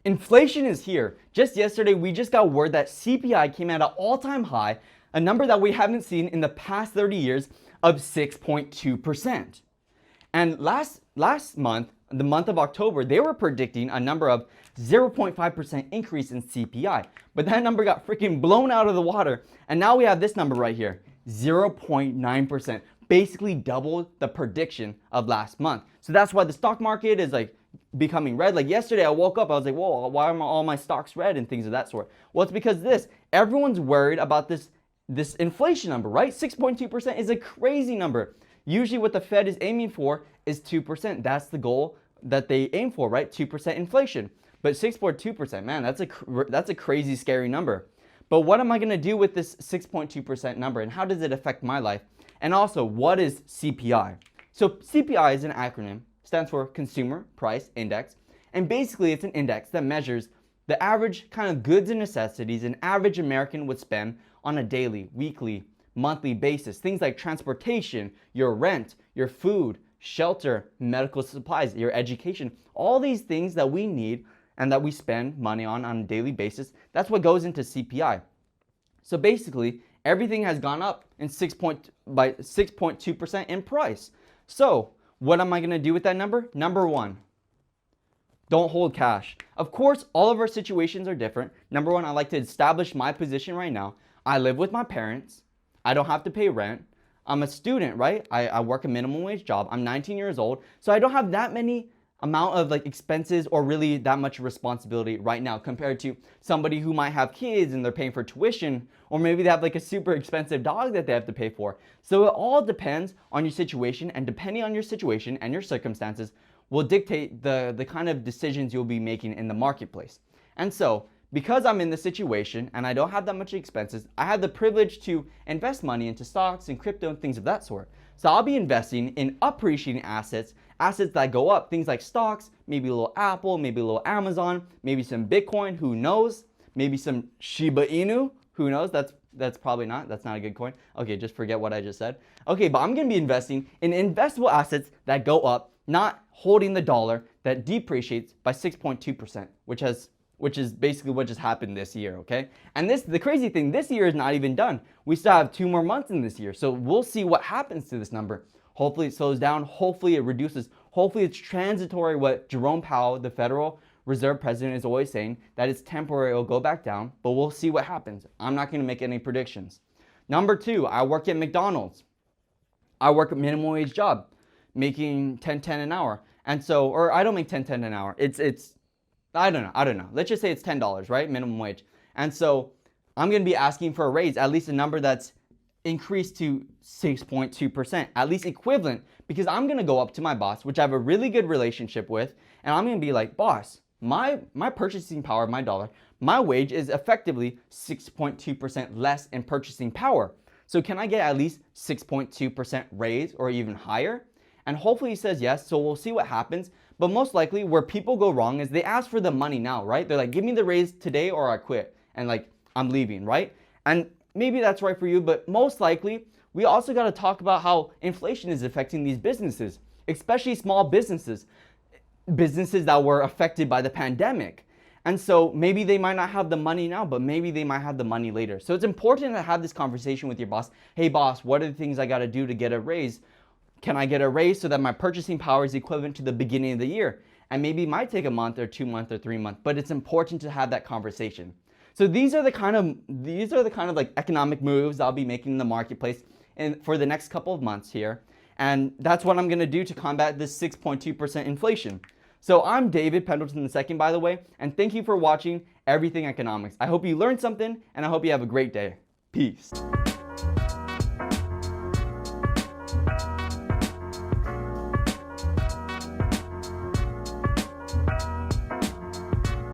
Inflation is here. Just yesterday, we just got word that CPI came at an all-time high, a number that we haven't seen in the past 30 years of 6.2%. And last month, the month of October, they were predicting a number of 0.5% increase in CPI. But that number got freaking blown out of the water. And now we have this number right here, 0.9%. Basically double the prediction of last month. So that's why the stock market is like becoming red. Like yesterday I woke up, I was like, whoa, why are all my stocks red and things of that sort? Well, it's because everyone's worried about this inflation number, right? 6.2% is a crazy number. Usually what the Fed is aiming for is 2%. That's the goal that they aim for, right? 2% inflation. But 6.2%, man, that's a crazy, scary number. But what am I going to do with this 6.2% number, and how does it affect my life? And also, what is CPI? So CPI is an acronym, stands for Consumer Price Index, and basically it's an index that measures the average kind of goods and necessities an average American would spend on a daily, weekly, monthly basis. Things like transportation, your rent, your food, shelter, medical supplies, your education, all these things that we need and that we spend money on a daily basis, that's what goes into CPI. So basically, everything has gone up by 6.2% in price. So what am I going to do with that number? Number one, don't hold cash. Of course, all of our situations are different. Number one, I like to establish my position right now. I live with my parents. I don't have to pay rent. I'm a student, right? I work a minimum wage job. I'm 19 years old. So I don't have that many amount of like expenses or really that much responsibility right now compared to somebody who might have kids and they're paying for tuition, or maybe they have like a super expensive dog that they have to pay for. So it all depends on your situation, and depending on your situation and your circumstances will dictate the kind of decisions you'll be making in the marketplace. And so because I'm in this situation and I don't have that much expenses, I have the privilege to invest money into stocks and crypto and things of that sort. So I'll be investing in appreciating assets that go up, things like stocks, maybe a little Apple, maybe a little Amazon, maybe some Bitcoin, who knows? Maybe some Shiba Inu, who knows? That's probably not, that's not a good coin. Okay, just forget what I just said. Okay, but I'm gonna be investing in investable assets that go up, not holding the dollar that depreciates by 6.2%, which is basically what just happened this year, okay? And the crazy thing, this year is not even done. We still have 2 more months in this year. So we'll see what happens to this number. Hopefully it slows down. Hopefully it reduces. Hopefully it's transitory, what Jerome Powell, the Federal Reserve President, is always saying, that it's temporary, it'll go back down, but we'll see what happens. I'm not gonna make any predictions. Number 2, I work at McDonald's. I work a minimum wage job, making $10.10 an hour. And so, or I don't make $10.10 an hour. I don't know. Let's just say it's $10, right? Minimum wage. And so I'm going to be asking for a raise, at least a number that's increased to 6.2%, at least equivalent, because I'm going to go up to my boss, which I have a really good relationship with, and I'm going to be like, boss, my purchasing power of my dollar, my wage is effectively 6.2% less in purchasing power. So can I get at least 6.2% raise or even higher? And hopefully he says yes, so we'll see what happens. But most likely where people go wrong is they ask for the money now, right? They're like, give me the raise today or I quit. And like, I'm leaving, right? And maybe that's right for you, but most likely we also got to talk about how inflation is affecting these businesses, especially small businesses that were affected by the pandemic. And so maybe they might not have the money now, but maybe they might have the money later. So it's important to have this conversation with your boss. Hey boss, what are the things I got to do to get a raise? Can I get a raise so that my purchasing power is equivalent to the beginning of the year? And maybe it might take a month or 2 months or 3 months, but it's important to have that conversation. So these are the kind of like economic moves I'll be making in the marketplace and for the next couple of months here. And that's what I'm going to do to combat this 6.2% inflation. So I'm David Pendleton II, by the way, and thank you for watching Everything Economics. I hope you learned something, and I hope you have a great day. Peace.